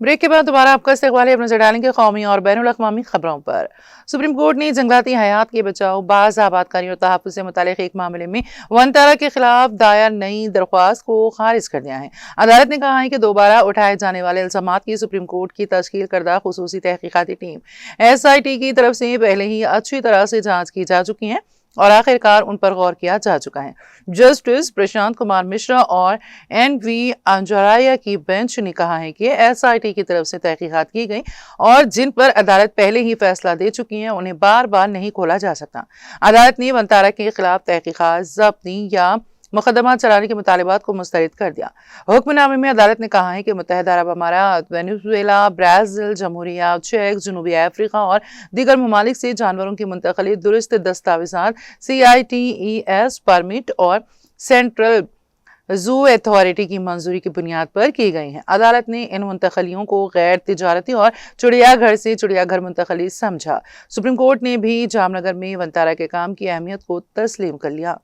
Break के बाद दोबारा आपका इस्तकबाल है। अब नजर डालेंगे कौमी और बैनुल अक़वामी खबरों पर। सुप्रीम कोर्ट ने जंगलाती हयात के बचाव, बाज़ आबादकारी और तहफ़्फ़ुज़ से मुतालिक एक मामले में वनतारा के खिलाफ दायर नई दरख्वास्त को खारिज कर दिया है। अदालत ने कहा है कि दोबारा उठाए जाने वाले इल्ज़ामात की सुप्रीम कोर्ट की तश्कील करदा खुसूसी तहकीकाती टीम SIT की तरफ से पहले ही अच्छी तरह से जाँच की जा चुकी है और आखिरकार उन पर गौर किया जा चुका है। जस्टिस प्रशांत कुमार मिश्रा और NV अंजराया की बेंच ने कहा है कि SIT की तरफ से तहकीकात की गई और जिन पर अदालत पहले ही फैसला दे चुकी है उन्हें बार बार नहीं खोला जा सकता। अदालत ने वनतारा के खिलाफ तहकीकात, ज़ब्ती या मुकदमा चलाने के मुतालिबात को मुस्तरद कर दिया। हुक्मनामे में अदालत ने कहा है कि मुत्तहिदा अरब अमारात, वेनेजुएला, ब्राज़ील, जमहूरिया चेक, जनूबी अफ्रीका और दीगर ममालिक से जानवरों की मुंतकली दुरुस्त दस्तावेज़ात, CITES परमिट और सेंट्रल जू अथॉरिटी की मंजूरी की बुनियाद पर की गई हैं। अदालत ने इन मुंतकलियों को गैर तिजारती और चिड़ियाघर से चिड़ियाघर मुंतकली समझा। सुप्रीम कोर्ट ने भी जामनगर में वनतारा के काम की अहमियत को तस्लीम कर लिया।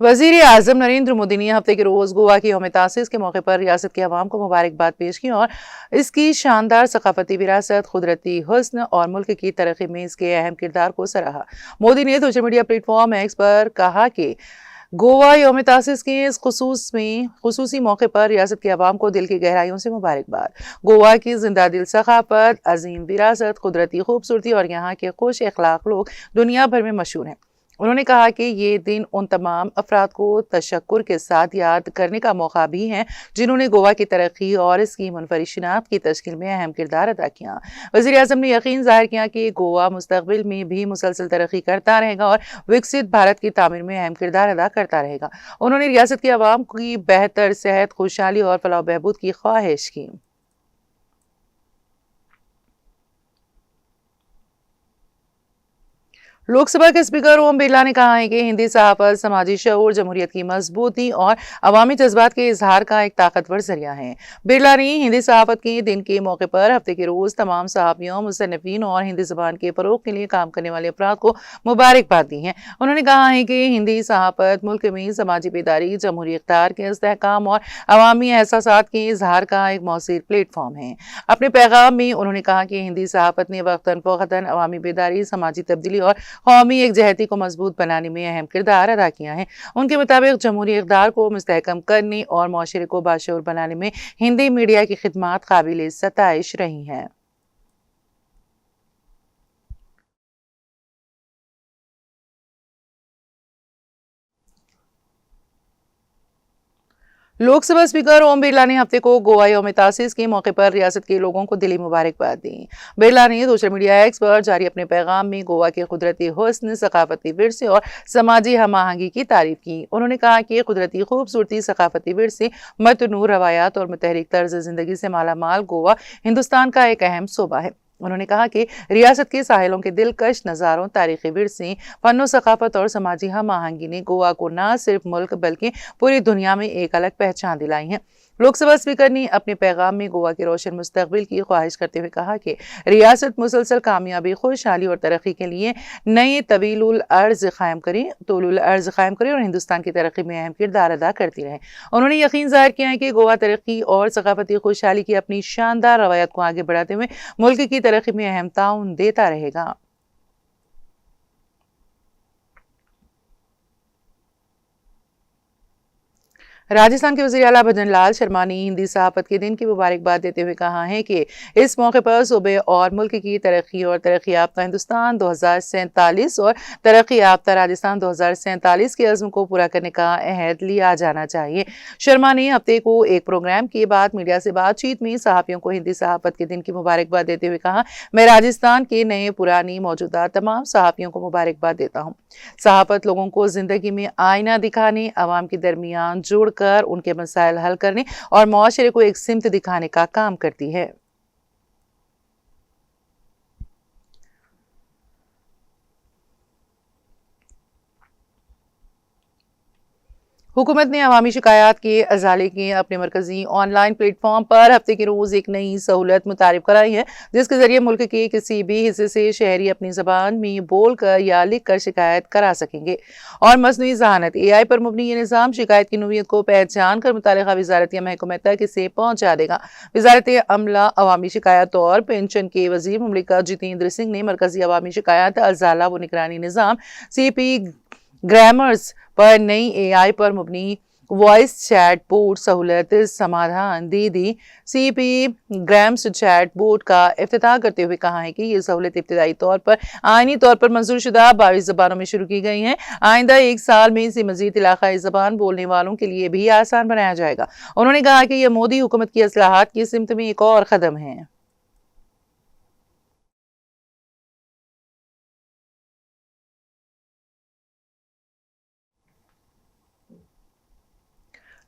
वज़ीर आज़म नरेंद्र मोदी ने हफ्ते के रोज़ गोवा की यौम तासीस के मौके पर रियासत के अवाम को मुबारकबाद पेश की और इसकी शानदार सकाफती विरासत, कुदरती हुस्न और मुल्क की तरक्की में इसके अहम किरदार को सराहा। मोदी ने सोशल मीडिया प्लेटफॉर्म एक्स पर कहा कि गोवा यौम तासीस के इस खुसूसी मौके पर रियासत के अवाम को दिल की गहराइयों से मुबारकबाद। गोवा की जिंदा दिल सकाफत, अजीम विरासत, कुदरती खूबसूरती और यहाँ के खुश अखलाक लोग दुनिया भर में मशहूर हैं। उन्होंने कहा कि ये दिन उन तमाम अफराद को तशक्कुर के साथ याद करने का मौका भी है जिन्होंने गोवा की तरक्की और इसकी मुनफरिद शिनाख्त की तश्कील में अहम किरदार अदा किया। वज़ीर आज़म ने यकीन ज़ाहिर किया कि गोवा मुस्तक़बिल में भी मुसलसल तरक्की करता रहेगा और विकसित भारत की तामीर में अहम किरदार अदा करता रहेगा। उन्होंने रियासत के अवाम की बेहतर सेहत, खुशहाली और फलाह बहबूद की ख्वाहिश की। लोकसभा के स्पीकर ओम बिरला ने कहा है कि हिंदी सहाफ़त समाजी शऊर, जमहूरियत की मजबूती और अवामी जज्बात के इजहार का एक ताकतवर जरिया है। बिरला ने हिंदी सहाफ़त के दिन के मौके पर हफ्ते के रोज़ तमाम सहाफ़ियों, मुसन्निफ़ीन और हिंदी ज़बान के फ़रोग़ के लिए काम करने वाले अफराद को मुबारकबाद दी है। उन्होंने कहा है कि हिंदी सहाफ़त मुल्क में समाजी बेदारी, जमहूरी इक़्तिदार के इस्तेहकाम और अवामी एहसासात के इजहार का एक मौसूर प्लेटफॉर्म है। अपने पैगाम में उन्होंने कहा कि हिंदी सहाफ़त ने वक्तन फ़ौक़तन अवामी बेदारी, समाजी तब्दीली और कौमी एकजहती को मजबूत बनाने में अहम किरदार अदा किया है। उनके मुताबिक जमहूरी इक़्तिदार को मुस्तहकम करने और मुआशरे को बाशऊर बनाने में हिंदी मीडिया की खिदमात काबिल सताइश रही हैं। लोकसभा स्पीकर ओम बिरला ने हफ्ते को गोवा यौम तासीस के मौके पर रियासत के लोगों को दिली मुबारकबाद दी। बिरला ने सोशल मीडिया एक्स पर जारी अपने पैगाम में गोवा के कुदरती हुस्न, सकाफती विरसे और समाजी हम-आहंगी की तारीफ की। उन्होंने कहा कि कुदरती खूबसूरती, सकाफती विरसे, मतनूर रवायात और मुतहरिक तर्ज जिंदगी से मालामाल गोवा हिंदुस्तान का एक अहम सूबा है। उन्होंने कहा कि रियासत के साहिलों के दिलकश नज़ारों, तारीखी विरसे, फनो सकाफत और समाजी हम आहंगी ने गोवा को न सिर्फ मुल्क बल्कि पूरी दुनिया में एक अलग पहचान दिलाई है। लोकसभा स्पीकर ने अपने पैगाम में गोवा के रोशन मुस्तकबिल की ख्वाहिश करते हुए कहा कि रियासत मुसलसल कामयाबी, खुशहाली और तरक्की के लिए नए तवीलुल अर्ज कायम करे और हिंदुस्तान की तरक्की में अहम किरदार अदा करती रहे। उन्होंने यकीन जाहिर किया है कि गोवा तरक्की और सकाफती खुशहाली की अपनी शानदार रवायत को आगे बढ़ाते हुए मुल्क की तरक्की में अहम ताउन देता रहेगा। राजस्थान के वज़ीर आला भजन लाल शर्मा ने हिंदी सहाफ़त के दिन की मुबारकबाद देते हुए कहा है कि इस मौके पर सूबे और मुल्क की तरक्की और तरक्की याफ्ता हिंदुस्तान 2047 और तरक्की याफ्ता राजस्थान 2047 के अज़्म को पूरा करने का अहद लिया जाना चाहिए। शर्मा ने हफ्ते को एक प्रोग्राम के बाद मीडिया से बातचीत में सहाफ़ियों को हिंदी सहाफ़त के दिन की मुबारकबाद देते हुए कहा, मैं राजस्थान के नए, पुरानी, मौजूदा तमाम सहाफ़ियों को मुबारकबाद देता हूँ। सहाफ़त लोगों को ज़िंदगी में आईना दिखाने, अवाम के दरमियान जुड़कर उनके मसाइल हल करने और मुआशरे को एक सिमत दिखाने का काम करती है। हुकूमत ने अवामी शिकायत के अजाले के अपने मरकजी ऑनलाइन प्लेटफॉर्म पर हफ्ते के रोज एक नई सहूलत मुतारिफ कराई है, जिसके जरिए मुल्क के किसी भी हिस्से से शहरी अपनी जबान में बोल कर या लिख कर शिकायत करा सकेंगे। और मसनूई ज़हानत AI पर मुबनी ये निज़ाम शिकायत की नोयत को पहचान कर मुतालिका वजारत या महकमे तक इसे पहुँचा देगा। वजारत अमला अवामी शिकायत और पेंशन के वजीर मुमलिकत जितेंद्र सिंह ने मरकजी अवामी शिकायत अजाला व निगरानी निज़ाम CP ग्रामर्स पर नई AI पर मुबनी वॉइस चैट बोर्ड सहूलत समाधान दीदी CP ग्राम्स चैट बोर्ड का इफ्तिताह करते हुए कहा है कि ये सहूलत इब्तदाई तौर पर आइनी तौर पर मंजूर शुदा 22 ज़बानों में शुरू की गई हैं। आइंदा एक साल में इसे मजीद इलाकाई ज़बान बोलने वालों के लिए भी आसान बनाया जाएगा। उन्होंने कहा कि यह मोदी हुकूमत की इस्लाहात की सिमत में एक और कदम है।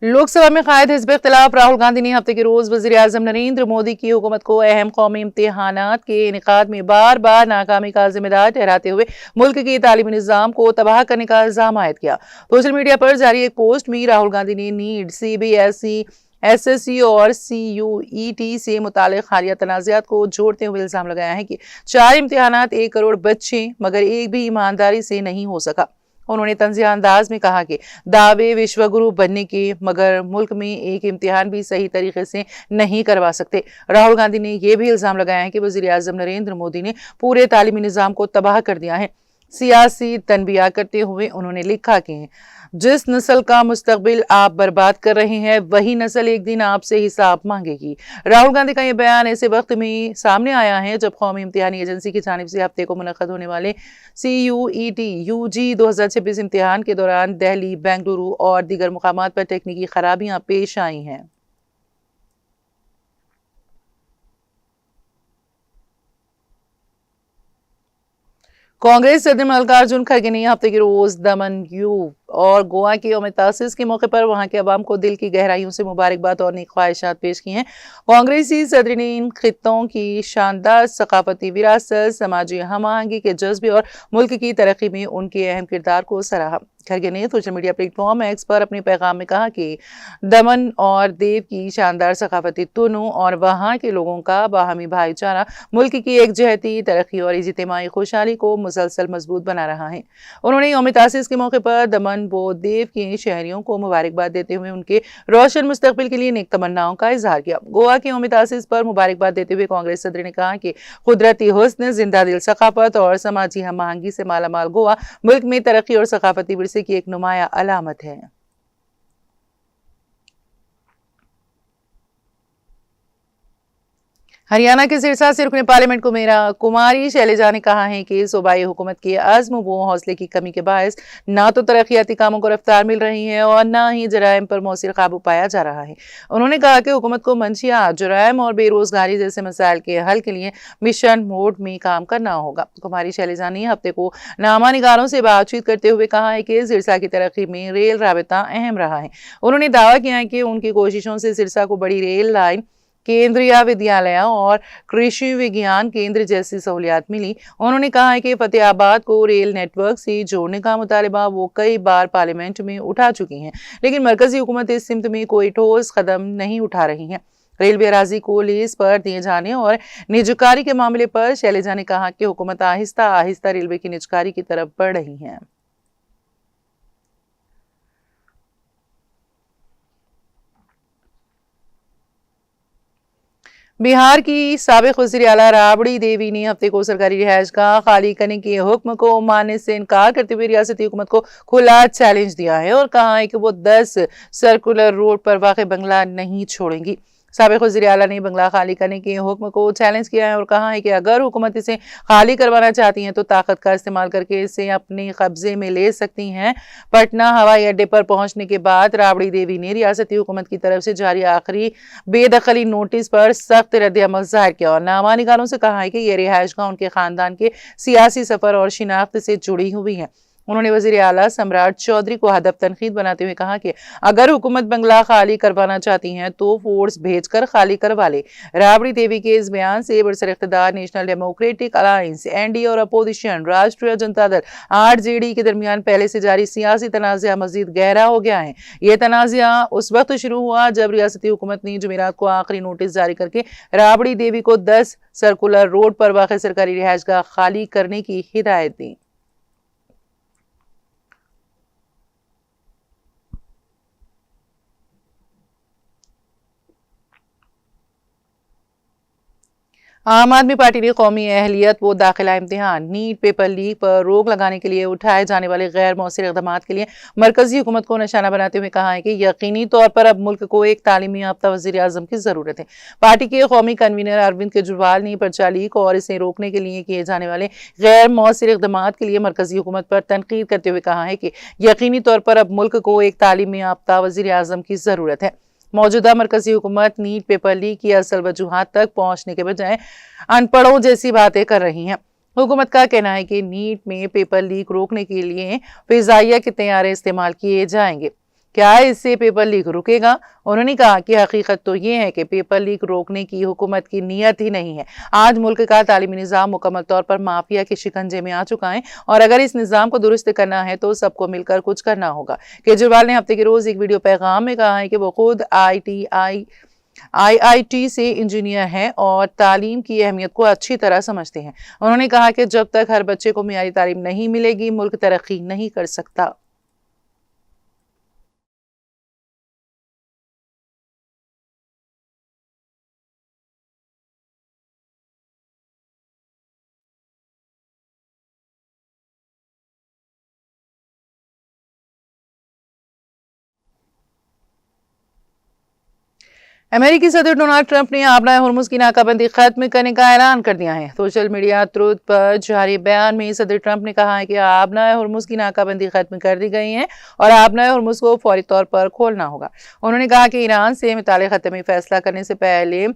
लोकसभा में कायद हिज़्ब इख्तिलाफ राहुल गांधी ने हफ्ते के रोज वज़ीर आज़म नरेंद्र मोदी की हुकूमत को अहम कौमी इम्तिहानात के इनेकाद में बार बार नाकामी का जिम्मेदार ठहराते हुए मुल्क के तालीमी निज़ाम को तबाह करने का इल्जाम आयद किया। सोशल मीडिया पर जारी एक पोस्ट में राहुल गांधी ने नीट, CBSE, SSC और CUET से मुतालिक हालिया तनाज़ात को जोड़ते हुए इल्जाम लगाया है कि 4 इम्तिहानात 1 करोड़ बच्चे मगर एक भी ईमानदारी से नहीं हो सका। उन्होंने तंज़िया अंदाज में कहा कि दावे विश्वगुरु बनने के मगर मुल्क में एक इम्तिहान भी सही तरीके से नहीं करवा सकते। राहुल गांधी ने यह भी इल्जाम लगाया है कि वज़ीर आज़म नरेंद्र मोदी ने पूरे तालीमी निज़ाम को तबाह कर दिया है। सियासी तनबिया करते हुए उन्होंने लिखा कि जिस नस्ल का मुस्तकबिल आप बर्बाद कर रहे हैं वही नस्ल एक दिन आपसे हिसाब मांगेगी। राहुल गांधी का यह बयान ऐसे वक्त में सामने आया है जब कौमी इम्तिहानी एजेंसी की जानिब से हफ्ते को मुनक़्क़द होने वाले CUET UG 2026 इम्तिहान के दौरान दिल्ली, बेंगलुरु और दीगर मुकामात पर तकनीकी खराबियां पेश आई हैं। कांग्रेस सदर मल्लिकार्जुन खड़गे ने हफ्ते के रोज दमन, दीव और गोवा के यौम तासीस के मौके पर वहां के अवाम को दिल की गहराइयों से मुबारकबाद और नेक ख्वाहिशात पेश की हैं। कांग्रेसी सदर ने इन खित्तों की शानदार सकाफती विरासत, समाजी हम आहंगी के जज्बे और मुल्क की तरक्की में उनके अहम किरदार को सराहा। खड़गे ने सोशल मीडिया प्लेटफॉर्म X पर अपने पैगाम में कहा कि दमन और देव की शानदार सकाफती तुनों और वहाँ के लोगों का बाहमी भाईचारा मुल्क की एकजहती, तरक्की और इज्तिमाई खुशहाली को मुसलसल मजबूत बना रहा है। उन्होंने यौम तासीस के मौके पर दमन व देव के शहरियों को मुबारकबाद देते हुए उनके रोशन मुस्तकबिल के लिए नेक तमन्नाओं का इजहार किया। गोवा के यौम तासीस पर मुबारकबाद देते हुए कांग्रेस सदर ने कहा कि कुदरती हुस्न, जिंदा दिल सकाफत और समाजी हम आहंगी से मालामाल गोवा मुल्क में तरक्की और सकाफती विरसे की एक नुमाया अलामत है। हरियाणा के सिरसा से रुकने पार्लियामेंट को मेरा कुमारी शैलजा ने कहा है कि सूबाई हुकूमत के अज़्म व हौसले की कमी के बायस ना तो तरक्याती कामों को रफ्तार मिल रही है और ना ही जराइम पर मौसिर काबू पाया जा रहा है। उन्होंने कहा कि हुकूमत को मंशियात, जराइम और बेरोजगारी जैसे मसाइल के हल के लिए मिशन मोड में काम करना होगा। कुमारी शैलजा ने हफ्ते को नामा निगारों से बातचीत करते हुए कहा है कि सिरसा की तरक्की में रेल राबता अहम रहा है। उन्होंने दावा किया है कि उनकी कोशिशों से सिरसा को बड़ी रेल लाइन, केंद्रीय विद्यालय और कृषि विज्ञान केंद्र जैसी सहूलियात मिली। उन्होंने कहा है कि फतेहाबाद को रेल नेटवर्क से जोड़ने का मुतालिबा वो कई बार पार्लियामेंट में उठा चुकी हैं, लेकिन मरकजी हुकूमत इस सिमत में कोई ठोस कदम नहीं उठा रही है। रेलवे अराजी को लीज पर दिए जाने और निजकारी के मामले पर शैलजा ने कहा कि हुकूमत आहिस्ता आहिस्ता रेलवे की निजकारी की तरफ बढ़ रही है। बिहार की साबिक वज़ीर आला राबड़ी देवी ने हफ्ते को सरकारी रिहाइशगाह खाली करने के हुक्म को मानने से इनकार करते हुए रियासती हुकूमत को खुला चैलेंज दिया है और कहा है कि वो 10 सर्कुलर रोड पर वाक़ बंगला नहीं छोड़ेंगी। साबिक वज़ीर आला ने बंगला खाली करने के हुक्म को चैलेंज किया है और कहा है कि अगर हुकूमत इसे खाली करवाना चाहती है तो ताकत का इस्तेमाल करके इसे अपने कब्जे में ले सकती हैं। पटना हवाई अड्डे पर पहुंचने के बाद राबड़ी देवी ने रियासती हुकूमत की तरफ से जारी आखिरी बेदखली नोटिस पर सख्त रद्द-ए-अमल जाहिर किया और नामा निगारों से कहा है कि यह रिहाइशगाह उनके खानदान के सियासी सफर और शिनाख्त से जुड़ी हुई है। उन्होंने वजीर आला सम्राट चौधरी को हदफ तनकीद बनाते हुए कहा कि अगर हुकूमत बंगला खाली करवाना चाहती है तो फोर्स भेजकर खाली करवा ले। राबड़ी देवी के इस बयान से बरसर इख्तिदार नेशनल डेमोक्रेटिक अलायंस एनडीए और अपोजिशन राष्ट्रीय जनता दल आरजेडी के दरमियान पहले से जारी सियासी तनाज़ा मजीद गहरा हो गया है। यह तनाज़ा उस वक्त शुरू हुआ जब रियासती हुकूमत ने जुमेरात को आखिरी नोटिस जारी करके राबड़ी देवी को 10 सर्कुलर रोड पर वाक़ सरकारी रिहाइशगाह खाली करने की हिदायत दी। आम आदमी पार्टी ने कौमी अहलियत व दाखिला इम्तिहान नीट पेपर लीक पर रोक लगाने के लिए उठाए जाने वाले गैर मौसर इक़दामात के लिए मरकजी हुकूमत को निशाना बनाते हुए कहा है कि यकीनी तौर पर अब मुल्क को एक तालीमी याफ्ता वज़ीर आज़म की ज़रूरत है। पार्टी के कौमी कन्वीनर अरविंद केजरीवाल ने पर्चा लीक और इसे रोकने के लिए किए जाने वाले गैर मौसर इक़दामात के लिए मरकजी हुकूमत पर तनकीद करते हुए कहा है कि यकीनी तौर पर अब मुल्क को एक तालीमी याफ्ता वज़ीर आज़म की ज़रूरत है। मौजूदा मरकजी हुकूमत नीट पेपर लीक की असल वजूहात तक पहुंचने के बजाय अनपढ़ों जैसी बातें कर रही हैं। हुकूमत का कहना है कि नीट में पेपर लीक रोकने के लिए फिजाइया के तैयारे इस्तेमाल किए जाएंगे। क्या इससे पेपर लीक रुकेगा? उन्होंने कहा कि हकीकत तो ये है कि पेपर लीक रोकने की हुकूमत की नीयत ही नहीं है। आज मुल्क का तालीमी निज़ाम मुकम्मल तौर पर माफिया के शिकंजे में आ चुका है और अगर इस निज़ाम को दुरुस्त करना है तो सबको मिलकर कुछ करना होगा। केजरीवाल ने हफ्ते के रोज एक वीडियो पैगाम में कहा है कि वो खुद IIT से इंजीनियर हैं और तालीम की अहमियत को अच्छी तरह समझते हैं। उन्होंने कहा कि जब तक हर बच्चे को मियारी तालीम नहीं मिलेगी मुल्क तरक्की नहीं कर सकता। अमेरिकी सदर डोनाल्ड ट्रंप ने आबना हॉर्मुज की नाकाबंदी खत्म करने का ऐलान कर दिया है। सोशल मीडिया ट्रूथ पर जारी बयान में सदर ट्रंप ने कहा है कि आबना हॉर्मुज की नाकाबंदी खत्म कर दी गई है और आबना हॉर्मुज को फौरी तौर पर खोलना होगा। उन्होंने कहा कि ईरान से मुतालिक खत्मी फैसला करने से पहले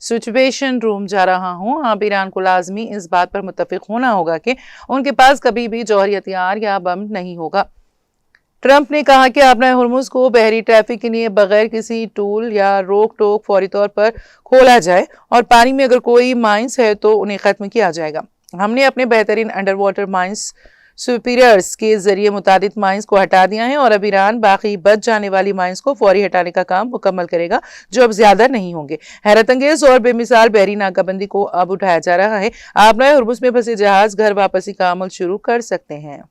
सिचुएशन रूम जा रहा हूँ। अब ईरान को लाजमी इस बात पर मुत्तफिक होना होगा कि उनके पास कभी भी जौहरी हथियार या बम नहीं होगा। ट्रंप ने कहा कि आबना हॉर्मुज को बहरी ट्रैफिक के लिए बगैर किसी टूल या रोक टोक फौरी तौर पर खोला जाए और पानी में अगर कोई माइंस है तो उन्हें खत्म किया जाएगा। हमने अपने बेहतरीन अंडर वाटर माइंस सुपीरियर्स के जरिए मुतादिद माइंस को हटा दिया है और अब ईरान बाकी बच जाने वाली माइंस को फौरी हटाने का काम मुकम्मल करेगा जो अब ज्यादा नहीं होंगे। हैरतअंगेज और बेमिसाल बहरी नाकाबंदी को अब उठाया जा रहा है। आबना हॉर्मुज में फंसे जहाज घर वापसी का अमल शुरू कर सकते हैं।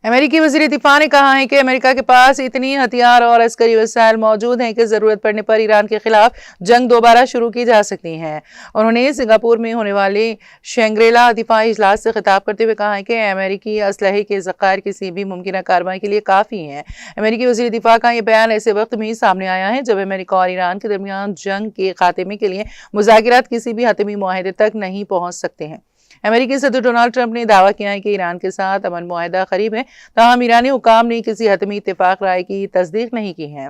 अमेरिकी वज़ीर दिफा ने कहा है कि अमेरिका के पास इतनी हथियार और अस्करी वसाइल मौजूद हैं कि ज़रूरत पड़ने पर ईरान के खिलाफ जंग दोबारा शुरू की जा सकती है। उन्होंने सिंगापुर में होने वाले शंग्रीला दिफाई इजलास से खिताब करते हुए कहा है कि अमेरिकी असलहे के ज़खायर किसी भी मुमकिन कार्रवाई के लिए काफ़ी हैं। अमेरिकी वज़ीर दिफा का यह बयान ऐसे वक्त में सामने आया है जब अमेरिका और ईरान के दरमियान जंग के खात्मे के लिए मुज़ाकिरात किसी भी हतमी मुआहदे तक नहीं पहुँच सकते हैं। अमेरिकी सदर डोनाल्ड ट्रंप ने दावा किया है कि ईरान के साथ अमन मुआहदा करीब है, ताहम ईरानी हुकाम ने किसी हतमी इत्तेफाक राय की तस्दीक नहीं की है।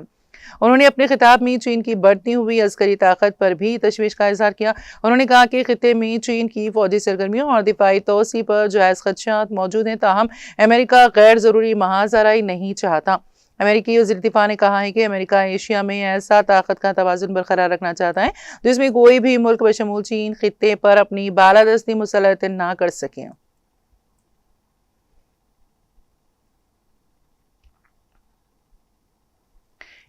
उन्होंने अपने खिताब में चीन की बढ़ती हुई अस्करी ताकत पर भी तशवीश का इजहार किया। उन्होंने कहा कि खिते में चीन की फौजी सरगर्मियों और दिफाई तोसी पर जायज़ खदशात मौजूद हैं, ताहम अमेरिका गैर ज़रूरी महाजराई नहीं चाहता। अमेरिकी वज़ीर दिफा ने कहा है कि अमेरिका एशिया में ऐसा ताकत का तवाज़ुन बरकरार रखना चाहता है जिसमें कोई भी मुल्क बशमूल चीन खित्ते पर अपनी बालादस्ती मुसल्लत ना कर सके।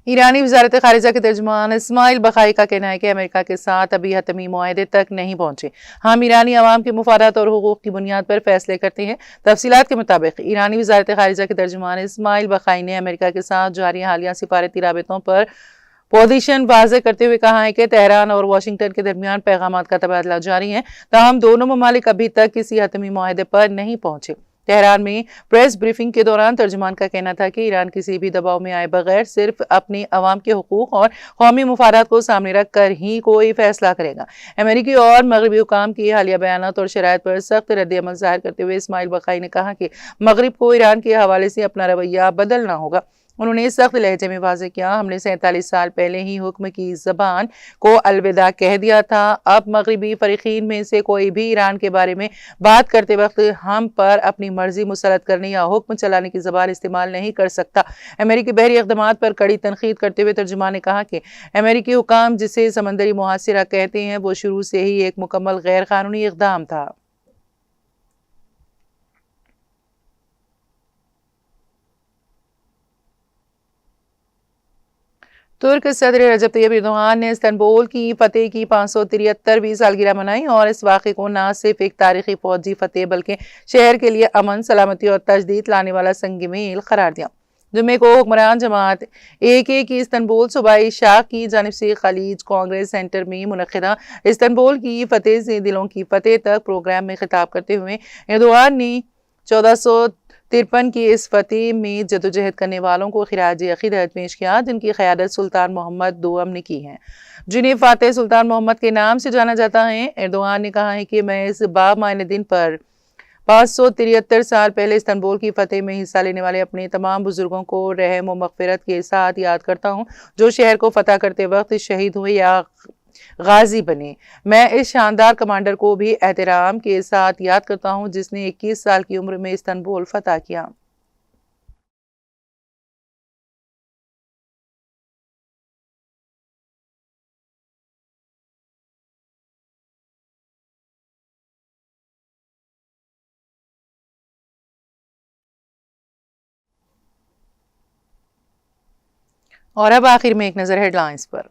ईरानी वज़ारत ख़ारिजा के तर्जुमान इस्माइल बखाई का कहना है कि अमेरिका के साथ अभी हतमी मुआहदे तक नहीं पहुंचे। हम ईरानी अवाम के मुफादात और हुकूक की बुनियाद पर फैसले करते हैं। तफसीलात के मुताबिक ईरानी वज़ारत ख़ारिजा के तर्जुमान इस्माइल बखाई ने अमेरिका के साथ जारी हालिया सिफारती राबतों पर पोजीशन वाज़ेह करते हुए कहा है कि तेहरान और वाशिंगटन के दरमियान पैगामात का तबादला जारी है, ताहम दोनों ममालिक अभी तक किसी हतमी मुआहदे पर नहीं पहुंचे। तेहरान में प्रेस ब्रीफिंग के दौरान तर्जुमान का कहना था कि ईरान किसी भी दबाव में आए बगैर सिर्फ अपने अवाम के हुकूक और कौमी मुफादात को सामने रख कर ही कोई फैसला करेगा। अमेरिकी और मगरबी हुकाम की हालिया बयानात और शराइत पर सख्त रद्द-ए-अमल जाहिर करते हुए इस्माइल बखाई ने कहा कि मगरब को ईरान के हवाले से अपना रवैया बदलना होगा। उन्होंने सख्त लहजे में वाज़ेह किया, हमने 47 साल पहले ही हुक्म की ज़बान को अलविदा कह दिया था। अब मगरबी फरीकीन में से कोई भी ईरान के बारे में बात करते वक्त हम पर अपनी मर्जी मुसलत करने या हुक्म चलाने की ज़बान इस्तेमाल नहीं कर सकता। अमेरिकी बहरी इक़दामात पर कड़ी तनकीद करते हुए तर्जुमान ने कहा कि अमेरिकी हुकाम जिसे समंदरी मुहासिरा कहते हैं वो शुरू से ही एक मुकम्मल गैर कानूनी इक़दाम था। तुर्क सदर रजब तैयब एर्दोगान ने इस्तांबुल की फतेह की 573वीं सालगिरह मनाई और इस वाक़े को न सिर्फ एक तारीखी फौजी फतेह बल्कि शहर के लिए अमन, सलामती और तजदीद लाने वाला संग मील करार दिया। जुम्मे को हुक्मरान जमात AK की इस्तांबुल सूबाई शाख की जानिब से खलीज कांग्रेस सेंटर में मुनक़िदा इस्तांबुल की फतेह से दिलों की फतेह तक प्रोग्राम में खिताब करते हुए एर्दोगान ने 1453 की इस फतेह में जदोजहद करने वालों को खिराज अक़ीदत पेश किया, जिनकी क़यादत सुल्तान मोहम्मद दोम ने की है, जिन्हें फातेह सुल्तान मोहम्मद के नाम से जाना जाता है। एर्दोगान ने कहा है कि मैं इस बामायने दिन पर 573 साल पहले इस्तांबुल की फतेह में हिस्सा लेने वाले अपने तमाम बुजुर्गों को रहम व मग़फ़िरत के साथ याद करता हूँ, जो शहर को फतह करते वक्त शहीद हुए या गाजी बने। मैं इस शानदार कमांडर को भी एहतराम के साथ याद करता हूँ, जिसने 21 साल की उम्र में इस्तांबुल फतह किया। और अब आखिर में एक नजर हेडलाइंस पर।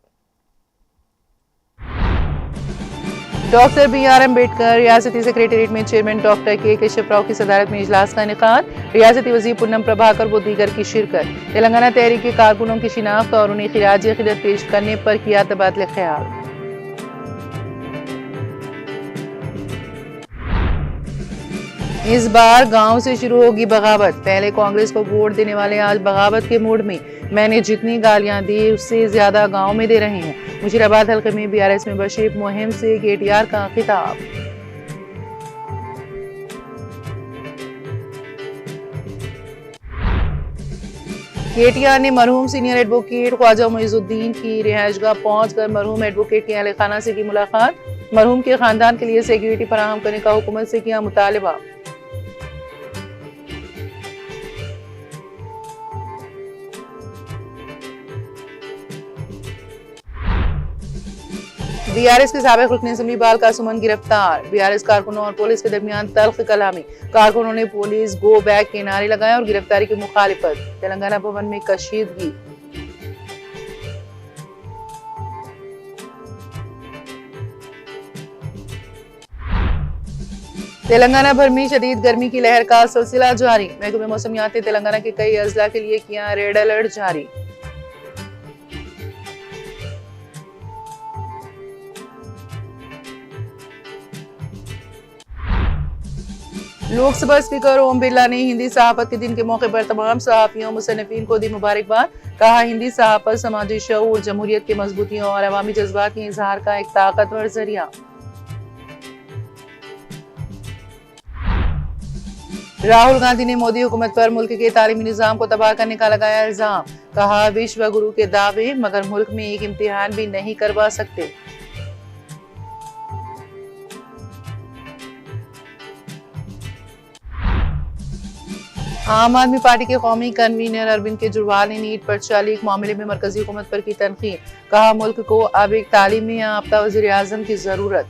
डॉक्टर BR अम्बेडकर रियासती सेक्रेटेरिएट में चेयरमैन डॉक्टर के केशव राव की सदारत में इजलास का इनेकाद, रियासती वज़ीर पूनम प्रभाकर व दीगर की शिरकत। तेलंगाना तहरीक के कारकुनों की शिनाख्त और उन्हें खिराज अक़ीदत पेश करने पर किया तबादला ख्याल। इस बार गांव से शुरू होगी बगावत, पहले कांग्रेस को वोट देने वाले आज बगावत के मूड में। मैंने जितनी गालियां दी उससे ज्यादा गांव में दे रहे हैं। मुशीराबाद हल्के में BRS मेंबरशिप मुहिम से KTR का खिताब। KTR ने मरहूम सीनियर एडवोकेट ख्वाजा मुइजुद्दीन की रिहायशगाह पहुंचकर मरहूम एडवोकेट के अहले खाना से की मुलाकात। मरहूम के खानदान के लिए सिक्योरिटी फराहम करने का हुकूमत से किया मुतालबा। BRS के साबिक रुकन असेंबली बाल कासुमन गिरफ्तार। BRS कारकुनों और पुलिस के दरमियान तल्ख कलामी, कारकुनों ने पुलिस गो बैक के नारे लगाए और गिरफ्तारी की मुखालिफत। तेलंगाना भवन में कशीदगी। तेलंगाना भर में शदीद गर्मी की लहर का सिलसिला जारी। महकमे मौसमियात ने तेलंगाना के कई अजला के लिए किया रेड अलर्ट जारी। लोकसभा स्पीकर ओम बिरला ने हिंदी सहाफत के दिन के मौके पर तमाम सहाफियों मुसन्निफीन को दी मुबारकबाद। कहा, हिंदी सहाफत समाजी शऊर, जमहूरियत की मजबूती और अवामी जज्बात के इजहार का एक ताकतवर जरिया। राहुल गांधी ने मोदी हुकूमत पर मुल्क के तालीमी निजाम को तबाह करने का लगाया इल्जाम। कहा, विश्व गुरु के दावे मगर मुल्क में एक इम्तिहान भी नहीं करवा सकते। आम आदमी पार्टी के कौमी कन्वीनर अरविंद केजरीवाल ने नीट पर्चा लीक मामले में मरकजी हुकूमत पर की तनकीद। कहा, मुल्क को अब एक तालीमी याफ्ता वज़ीर आज़म की जरूरत।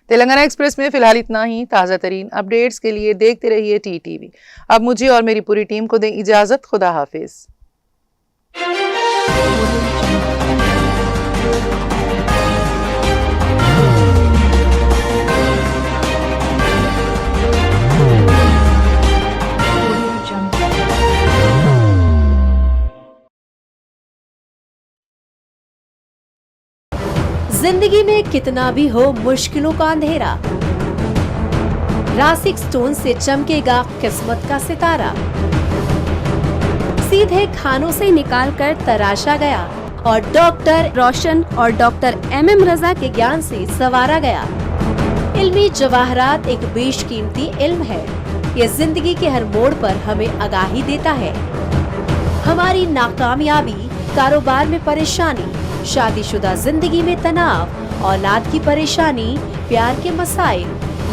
तेलंगाना एक्सप्रेस में फिलहाल इतना ही। ताज़ा तरीन अपडेट्स के लिए देखते रहिए TTV। अब मुझे और मेरी पूरी टीम को दें इजाजत। खुदा हाफिज। जिंदगी में कितना भी हो मुश्किलों का अंधेरा, रासिक स्टोन से चमकेगा किस्मत का सितारा। सीधे खानों से निकालकर तराशा गया और डॉक्टर रोशन और डॉक्टर MM रजा के ज्ञान से संवारा गया। इल्मी जवाहरात एक बेशकीमती इल्म है। ये जिंदगी के हर मोड़ पर हमें आगाही देता है। हमारी नाकामयाबी, कारोबार में परेशानी, शादीशुदा जिंदगी में तनाव, औलाद की परेशानी, प्यार के मसाइल,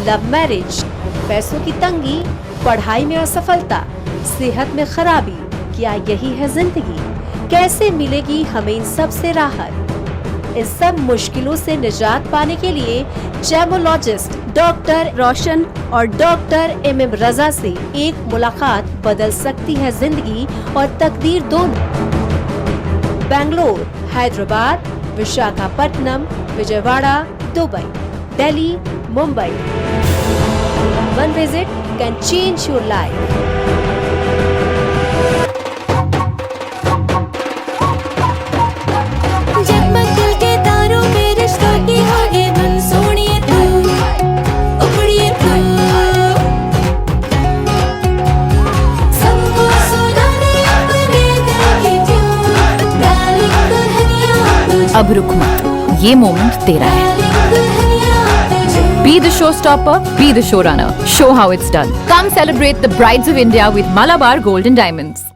लव मैरिज, पैसों की तंगी, पढ़ाई में असफलता, सेहत में खराबी, क्या यही है जिंदगी? कैसे मिलेगी हमें इन सब से राहत? इन सब मुश्किलों से निजात पाने के लिए जैमोलॉजिस्ट डॉक्टर रोशन और डॉक्टर MM रजा से एक मुलाकात बदल सकती है जिंदगी और तकदीर दोनों। Bangalore, Hyderabad, Visakhapatnam, Vijayawada, Dubai, Delhi, Mumbai. One visit can change your life. जगमग दिल के तारों में रिश्तों की होगी धुन, सोनिए तू, उखड़िए तू, सबको सुनाने अपने दिल की ट्यून, डार्लिंग दुल्हनिया तुझे, अब रुक मत, ये मोमेंट तेरा है। डार्लिंग दुल्हनिया तुझे। Be the showstopper, be the showrunner. Show how it's done. Come celebrate the Brides of India with Malabar Gold and Diamonds.